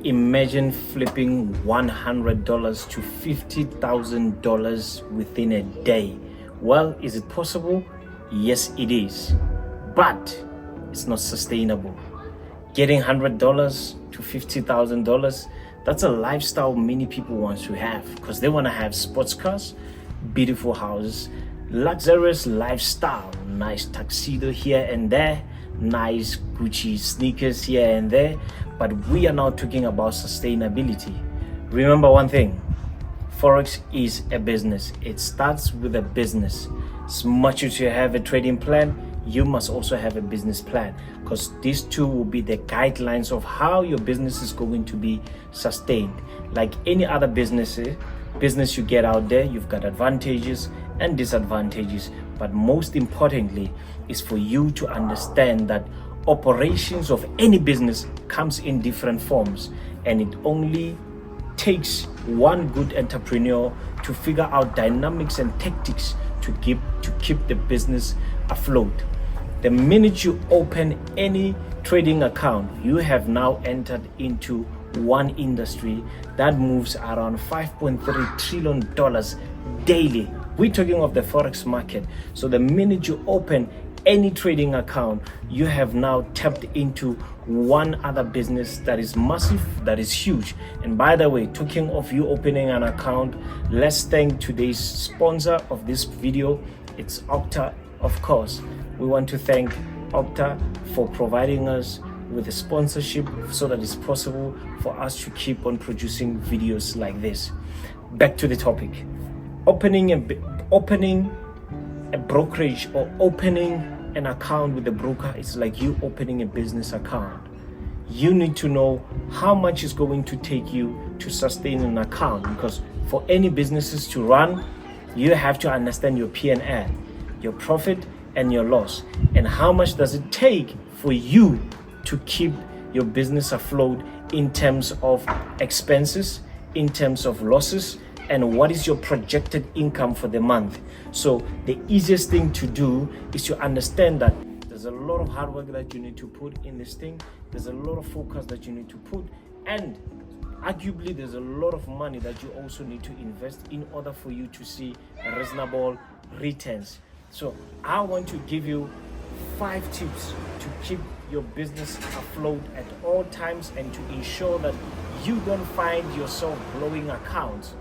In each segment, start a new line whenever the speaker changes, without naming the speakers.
Imagine flipping $100 to $50,000 within a day. Well, is it possible? Yes, it is. But it's not sustainable. Getting $100 to $50,000, that's a lifestyle many people want to have because they want to have sports cars, beautiful houses, luxurious lifestyle, nice tuxedo here and there, nice Gucci sneakers here and there. But we are now talking about sustainability. Remember one thing, Forex is a business. It starts with a business. As much as you have a trading plan, you must also have a business plan, because these two will be the guidelines of how your business is going to be sustained. Like any other business you get out there, you've got advantages and disadvantages. But most importantly is for you to understand that operations of any business comes in different forms, and it only takes one good entrepreneur to figure out dynamics and tactics to keep the business afloat. The minute you open any trading account, you have now entered into one industry that moves around $5.3 trillion daily. We're talking of the Forex market. So the minute you open any trading account, you have now tapped into one other business that is massive, that is huge. And by the way, talking of you opening an account, let's thank today's sponsor of this video. It's Okta, of course. We want to thank Okta for providing us with a sponsorship so that it's possible for us to keep on producing videos like this. Back to the topic. Opening a brokerage or opening an account with a broker is like you opening a business account. You need to know how much is going to take you to sustain an account, because for any businesses to run, you have to understand your P&L, your profit and your loss, and how much does it take for you to keep your business afloat in terms of expenses, in terms of losses, and what is your projected income for the month. So the easiest thing to do is to understand that there's a lot of hard work that you need to put in this thing. There's a lot of focus that you need to put, and arguably there's a lot of money that you also need to invest in order for you to see reasonable returns. So I want to give you 5 tips to keep your business afloat at all times and to ensure that you don't find yourself blowing accounts.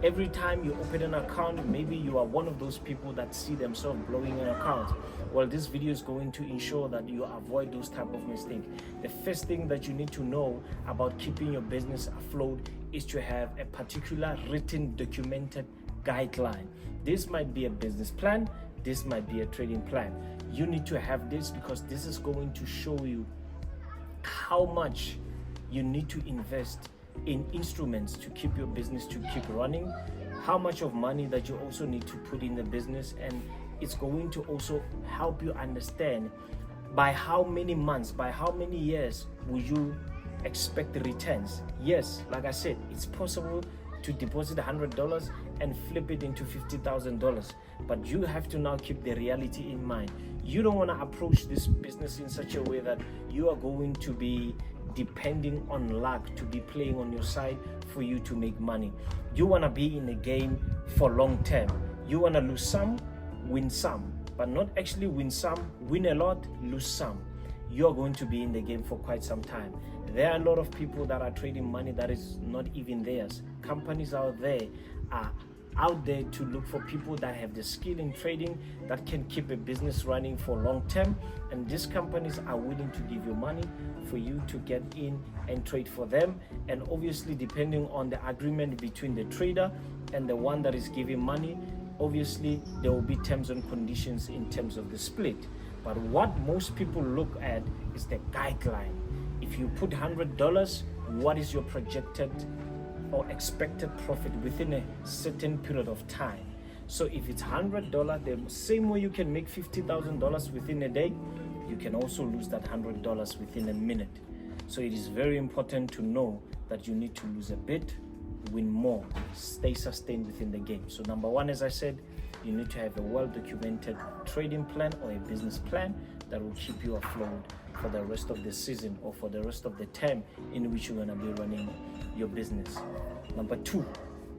Every time you open an account, maybe you are one of those people that see themselves blowing an account. Well, this video is going to ensure that you avoid those type of mistakes. The first thing that you need to know about keeping your business afloat is to have a particular written, documented guideline. This might be a business plan, this might be a trading plan. You need to have this because this is going to show you how much you need to invest in instruments to keep your business to keep running, how much of money that you also need to put in the business, and it's going to also help you understand by how many months, by how many years will you expect the returns. Yes, like I said, it's possible to deposit $100 and flip it into $50,000, but you have to now keep the reality in mind. You don't want to approach this business in such a way that you are going to be depending on luck to be playing on your side for you to make money. You want to be in the game for long term. You want to lose some, win some, but not actually win some, win a lot, lose some. You're going to be in the game for quite some time. There are a lot of people that are trading money that is not even theirs. Companies out there are out there to look for people that have the skill in trading, that can keep a business running for long term, and these companies are willing to give you money for you to get in and trade for them. And obviously, depending on the agreement between the trader and the one that is giving money, obviously there will be terms and conditions in terms of the split. But what most people look at is the guideline. If you put $100, what is your projected or expected profit within a certain period of time? So if it's $100, the same way you can make $50,000 within a day, you can also lose that $100 within a minute. So it is very important to know that you need to lose a bit, win more, stay sustained within the game. So number one, as I said, you need to have a well-documented trading plan or a business plan that will keep you afloat for the rest of the season or for the rest of the term in which you're going to be running your business. Number 2,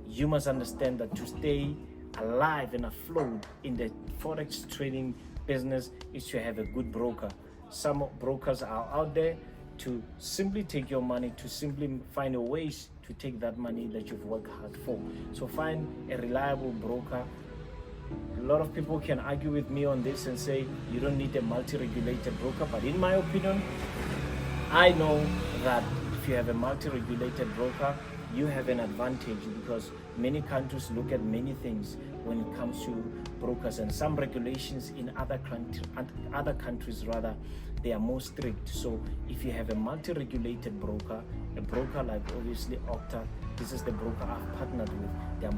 you must understand that to stay alive and afloat in the Forex trading business is to have a good broker. Some brokers are out there to simply take your money, to simply find a ways to take that money that you've worked hard for. So find a reliable broker. A lot of people can argue with me on this and say you don't need a multi-regulated broker, but in my opinion, I know that if you have a multi-regulated broker, you have an advantage, because many countries look at many things when it comes to brokers, and some regulations in other countries rather, they are more strict. So if you have a multi-regulated broker, a broker like obviously Octa, this is the broker I've partnered with. They are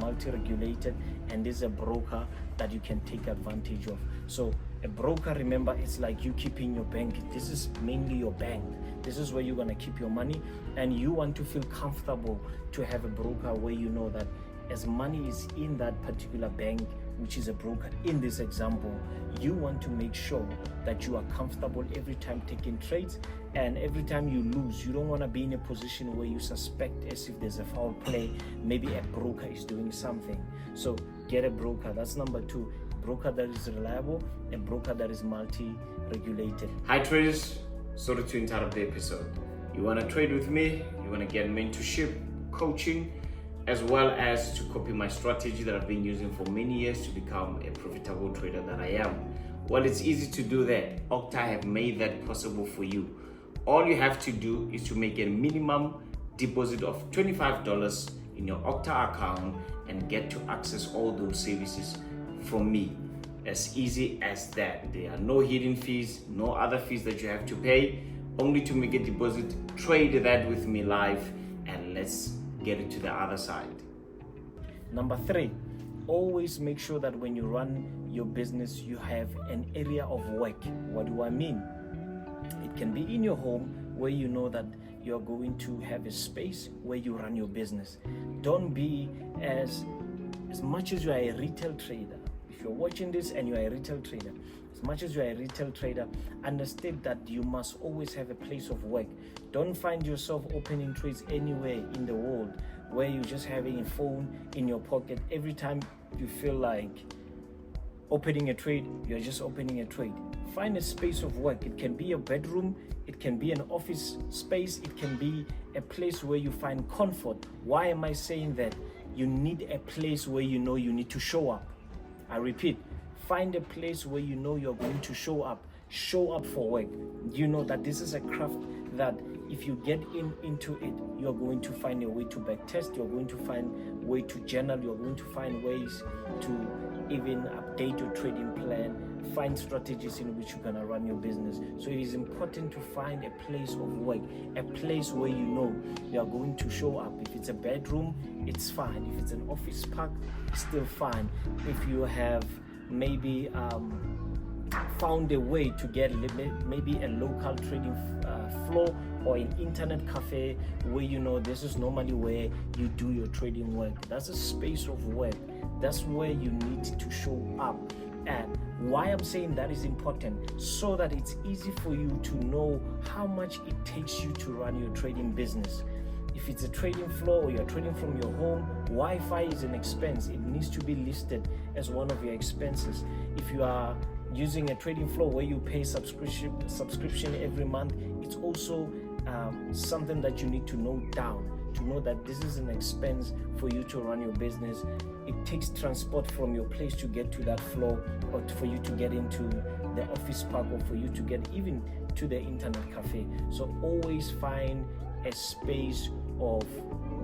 multi-regulated, and this is a broker that you can take advantage of. So a broker, remember, it's like you keeping your bank. This is mainly your bank. This is where you're going to keep your money, and you want to feel comfortable to have a broker where you know that as money is in that particular bank, which is a broker in this example, you want to make sure that you are comfortable every time taking trades, and every time you lose, you don't want to be in a position where you suspect as if there's a foul play, maybe a broker is doing something. So get a broker. That's number 2. Broker that is reliable, a broker that is multi-regulated.
Hi traders, sorry to interrupt the episode. You want to trade with me, you want to get mentorship, coaching, as well as to copy my strategy that I've been using for many years to become a profitable trader that I am. Well, it's easy to do that. Octa have made that possible for you. All you have to do is to make a minimum deposit of $25 in your Octa account and get to access all those services from me. As easy as that. There are no hidden fees, no other fees that you have to pay. Only to make a deposit, trade that with me live, and let's get it to the other side.
Number 3, always make sure that when you run your business, you have an area of work. What do I mean? It can be in your home where you know that you're going to have a space where you run your business. Don't be as much as you are a retail trader. If you're watching this and you are a retail trader, as much as you are a retail trader, understand that you must always have a place of work. Don't find yourself opening trades anywhere in the world where you're just having a phone in your pocket. Every time you feel like opening a trade, you're just opening a trade. Find a space of work. It can be a bedroom, it can be an office space, it can be a place where you find comfort. Why am I saying that? You need a place where you know you need to show up. I repeat, find a place where you know you're going to show up for work. You know that this is a craft that if you get into it, you're going to find a way to backtest, you're going to find a way to journal, you're going to find ways to even update your trading plan, find strategies in which you're going to run your business. So it is important to find a place of work, a place where you know you are going to show up. If it's a bedroom, it's fine. If it's an office park, it's still fine. If you have maybe found a way to get maybe a local trading floor or an internet cafe where you know this is normally where you do your trading work, that's a space of work. That's where you need to show up. And why I'm saying that is important, so that it's easy for you to know how much it takes you to run your trading business. If it's a trading floor or you're trading from your home, Wi-Fi is an expense. It needs to be listed as one of your expenses. If you are using a trading floor where you pay subscription every month, it's also something that you need to note down, to know that this is an expense for you to run your business. It takes transport from your place to get to that floor, or for you to get into the office park, or for you to get even to the internet cafe. So always find a space of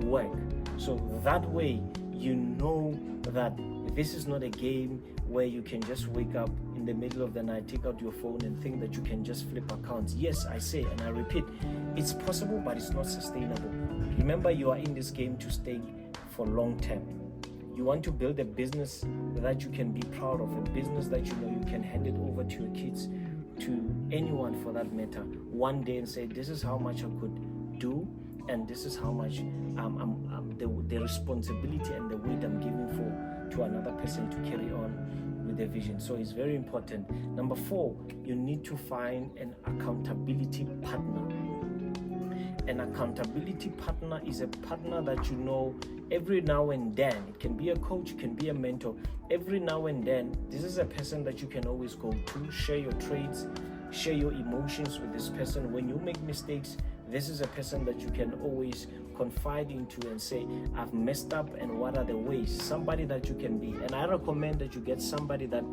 work, so that way you know that this is not a game where you can just wake up in the middle of the night, take out your phone and think that you can just flip accounts. Yes, I say and I repeat, it's possible, but it's not sustainable. Remember, you are in this game to stay for long term. You want to build a business that you can be proud of, a business that you know you can hand it over to your kids, to anyone for that matter, one day, and say, this is how much I could do, and this is how much the responsibility and the weight I'm giving to another person to carry on with their vision. So it's very important. Number 4, you need to find an accountability partner. An accountability partner is a partner that you know every now and then. It can be a coach, it can be a mentor. Every now and then, this is a person that you can always go to, share your trades, share your emotions with this person. When you make mistakes, this is a person that you can always confide into and say, I've messed up and what are the ways. Somebody that you can be. And I recommend that you get somebody that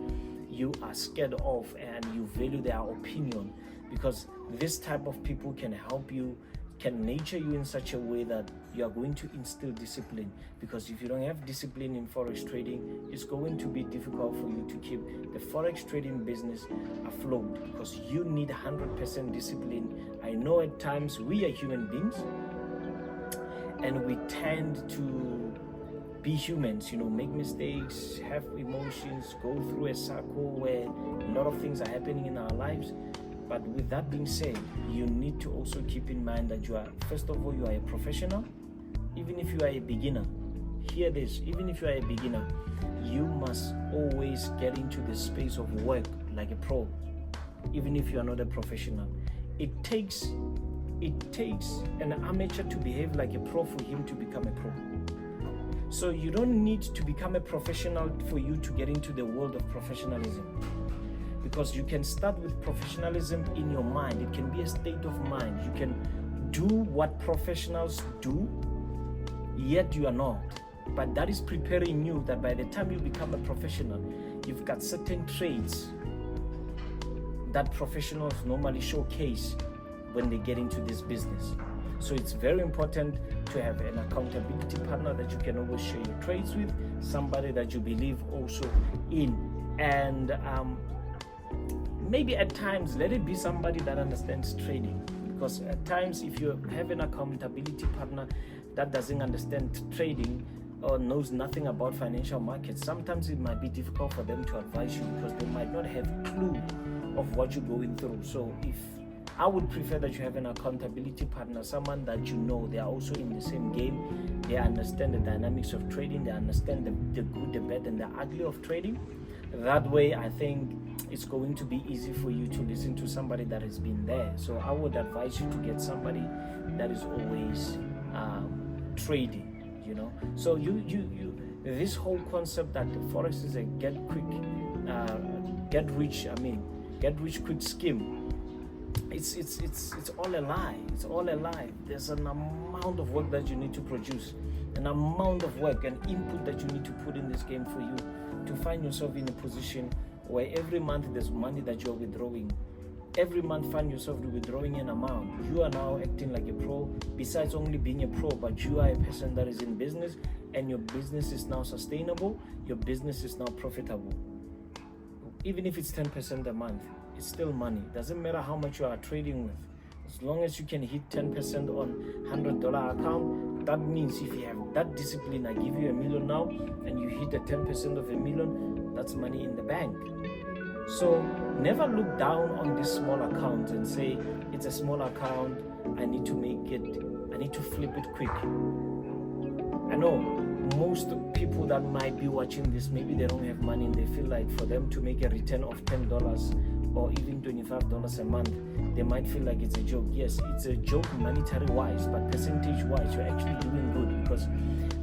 you are scared of and you value their opinion, because this type of people can help you, can nurture you in such a way that you are going to instill discipline. Because if you don't have discipline in forex trading, it's going to be difficult for you to keep the forex trading business afloat, because you need 100% discipline. I know at times we are human beings and we tend to be humans, make mistakes, have emotions, go through a cycle where a lot of things are happening in our lives. But with that being said, you need to also keep in mind that you are, first of all, you are a professional. Even if you are a beginner, hear this, even if you are a beginner, you must always get into the space of work like a pro, even if you are not a professional. It takes an amateur to behave like a pro for him to become a pro. So you don't need to become a professional for you to get into the world of professionalism. Because you can start with professionalism in your mind. It can be a state of mind. You can do what professionals do, yet you are not. But that is preparing you that by the time you become a professional, you've got certain traits that professionals normally showcase when they get into this business. So it's very important to have an accountability partner that you can always share your trades with, somebody that you believe also in. And maybe at times, let it be somebody that understands trading, because at times if you have an accountability partner that doesn't understand trading or knows nothing about financial markets, sometimes it might be difficult for them to advise you because they might not have a clue of what you're going through. So I would prefer that you have an accountability partner, someone that you know they are also in the same game, they understand the dynamics of trading, they understand the good, the bad, and the ugly of trading. That way, I think it's going to be easy for you to listen to somebody that has been there. So I would advise you to get somebody that is always trading, So this whole concept that the forex is a get rich quick scheme, it's all a lie. It's all a lie. There's an amount of work that you need to produce, an amount of work and input that you need to put in this game for you to find yourself in a position where every month there's money that you're withdrawing. Every month find yourself withdrawing an amount. You are now acting like a pro, besides only being a pro, but you are a person that is in business and your business is now sustainable, your business is now profitable. Even if it's 10% a month, it's still money. Doesn't matter how much you are trading with. As long as you can hit 10% on $100 account, that means if you have that discipline, I give you $1 million now, and you hit a 10% of $1 million, that's money in the bank. So never look down on these small accounts and say, it's a small account, I need to flip it quick. I know most people that might be watching this, maybe they don't have money and they feel like for them to make a return of $10 or even $25 a month, they might feel like it's a joke. Yes, it's a joke monetary wise, but percentage wise, you're actually doing good, because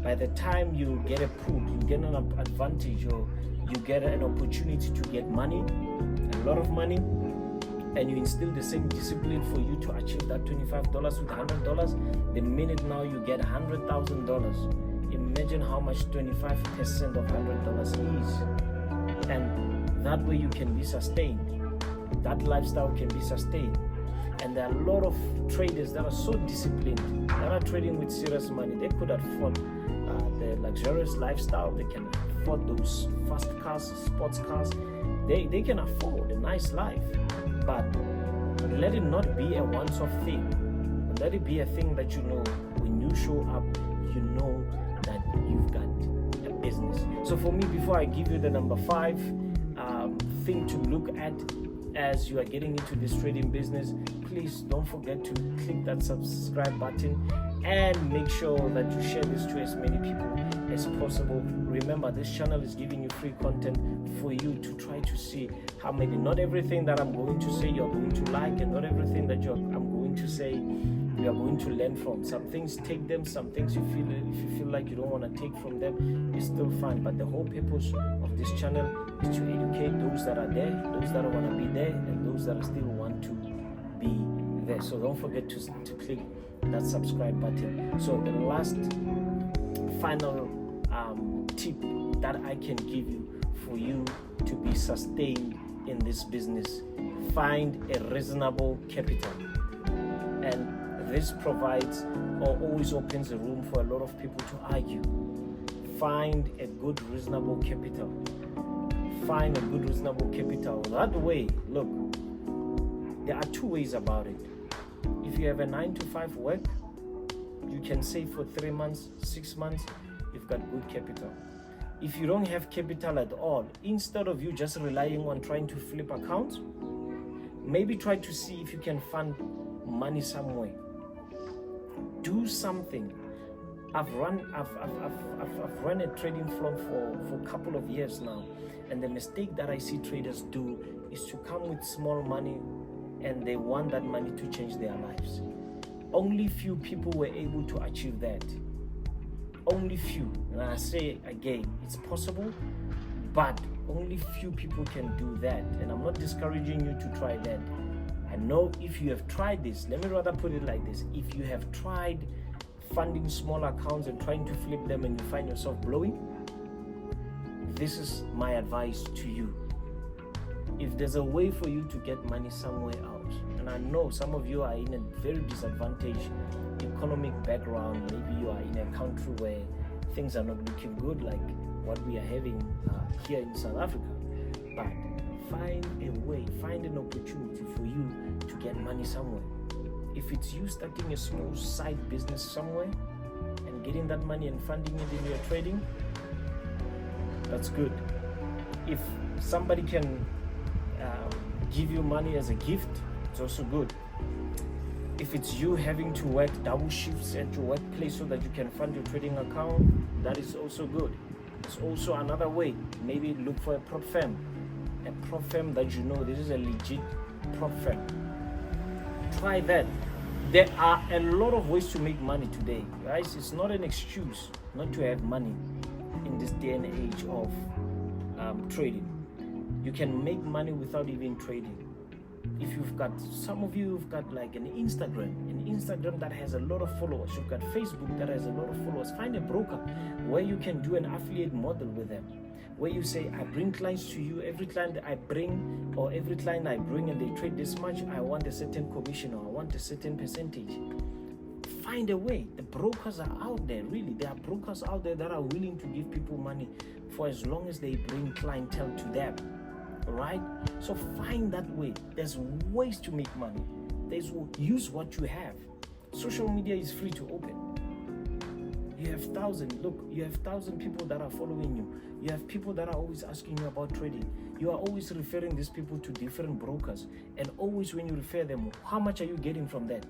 by the time you get a pull, you get an advantage, or you get an opportunity to get money, a lot of money, and you instill the same discipline for you to achieve that $25 with $100, the minute now you get $100,000, imagine how much 25% of $100 is. And that way you can be sustained. That lifestyle can be sustained. And there are a lot of traders that are so disciplined, that are trading with serious money. They could afford the luxurious lifestyle, they can afford those fast cars, sports cars, they can afford a nice life. But let it not be a once-off thing. Let it be a thing that you know, when you show up, you know that you've got a business. So for me, before I give you the number 5 thing to look at as you are getting into this trading business, please don't forget to click that subscribe button and make sure that you share this to as many people as possible. Remember, this channel is giving you free content for you to try to see how many. Not everything that I'm going to say you're going to like, and not everything that I'm going to say you are going to learn from. Some things take them, some things if you feel like you don't want to take from them, it's still fine. But the whole purpose of this channel is to educate those that are there, those that want to be there, and those that still want to be there. So don't forget to click that subscribe button. So the last final tip that I can give you for you to be sustained in this business: find a reasonable capital. And this provides or always opens a room for a lot of people to argue. Find a good reasonable capital. Find a good reasonable capital. That way, look, there are two ways about it. If you have a 9-to-5 work, you can save for 3 months, 6 months, you've got good capital. If you don't have capital at all, instead of you just relying on trying to flip accounts, maybe try to see if you can fund money somewhere. Do something. I've run a trading firm for a couple of years now, and the mistake that I see traders do is to come with small money and they want that money to change their lives. Only few people were able to achieve that. Only few. And I say again, it's possible, but only few people can do that. And I'm not discouraging you to try that. I know if you have tried this, let me rather put it like this: if you have tried funding small accounts and trying to flip them and you find yourself blowing, this is my advice to you. If there's a way for you to get money somewhere else, and I know some of you are in a very disadvantaged economic background, maybe you are in a country where things are not looking good like what we are having here in South Africa, but find a way, find an opportunity for you to get money somewhere. If it's you starting a small side business somewhere and getting that money and funding it in your trading, that's good. If somebody can give you money as a gift, it's also good. If it's you having to work double shifts at your workplace so that you can fund your trading account, that is also good. It's also another way. Maybe look for a prop firm that you know this is a legit prop firm. Try that. There are a lot of ways to make money today, guys. It's not an excuse not to have money in this day and age of trading. You can make money without even trading. If you've got, some of you have got like an Instagram that has a lot of followers. You've got Facebook that has a lot of followers. Find a broker where you can do an affiliate model with them, where you say, I bring clients to you. Every client I bring, or every client I bring and they trade this much, I want a certain commission, or I want a certain percentage. Find a way. The brokers are out there, really. There are brokers out there that are willing to give people money for as long as they bring clientele to them. Right? So find that way. There's ways to make money. Use what you have. Social media is free to open. You have 1,000 people that are following you. You have people that are always asking you about trading. You are always referring these people to different brokers. And always when you refer them, how much are you getting from that?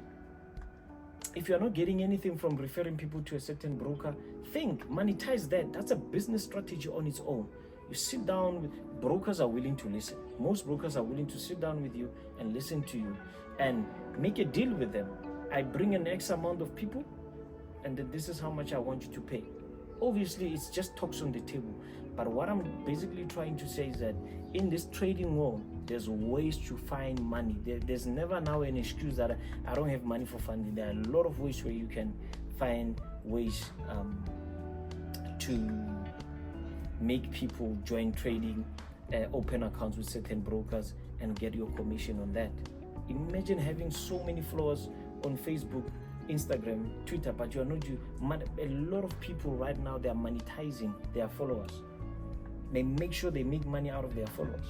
If you're not getting anything from referring people to a certain broker, monetize that. That's a business strategy on its own. You sit down with brokers are willing to listen. Most brokers are willing to sit down with you and listen to you and make a deal with them. I bring an X amount of people, and then this is how much I want you to pay. Obviously, it's just talks on the table. But what I'm basically trying to say is that in this trading world, there's ways to find money. There's never now an excuse that I don't have money for funding. There are a lot of ways where you can find ways to make people join trading, open accounts with certain brokers and get your commission on that. Imagine having so many followers on Facebook, Instagram, Twitter, but you're not a lot of people right now, they are monetizing their followers. They make sure they make money out of their followers.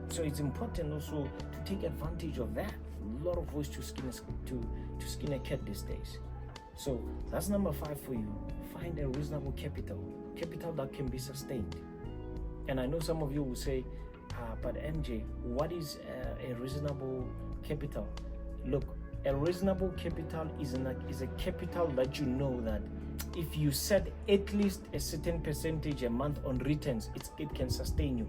So it's important also to take advantage of that. A lot of ways to skin a cat these days. So that's number 5 for you. Find a reasonable capital that can be sustained. And I know some of you will say, but MJ, what is a reasonable capital? Look, A reasonable capital is a capital that you know that if you set at least a certain percentage a month on returns, it can sustain you.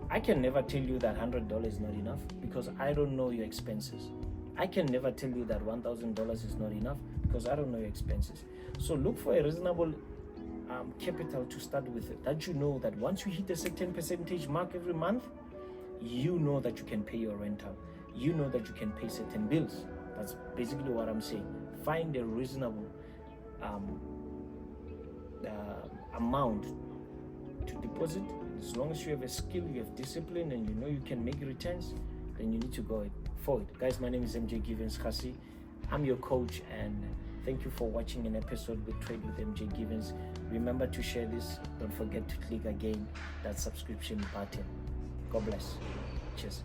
I can never tell you that $100 is not enough because I don't know your expenses. I can never tell you that $1,000 is not enough because I don't know your expenses. So look for a reasonable capital to start with, that you know that once you hit a certain percentage mark every month, you know that you can pay your rental. You know that you can pay certain bills. That's basically what I'm saying. Find a reasonable amount to deposit. As long as you have a skill, you have discipline, and you know you can make returns, then you need to go for it. Guys, my name is MJ Givens Khasi. I'm your coach, and thank you for watching an episode with Trade with MJ Givens. Remember to share this. Don't forget to click again that subscription button. God bless. Cheers.